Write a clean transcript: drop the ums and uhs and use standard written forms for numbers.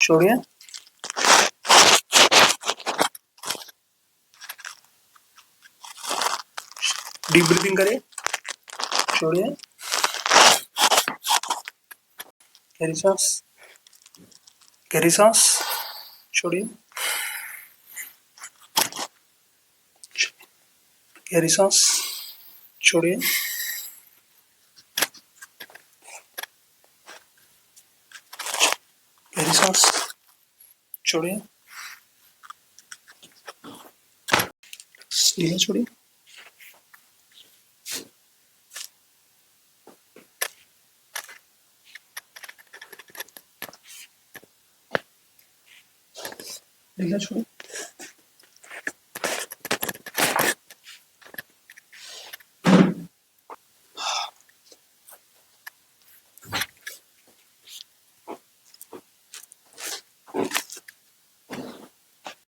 छोड़िए, deep breathing करिए, छोड़िए, गहरी सांस, गहरी सांस, छोड़िए, गहरी सांस, छोड़िए, गहरी सांस, छोड़िए, सीधा छोड़िए, सीधा छोड़िए,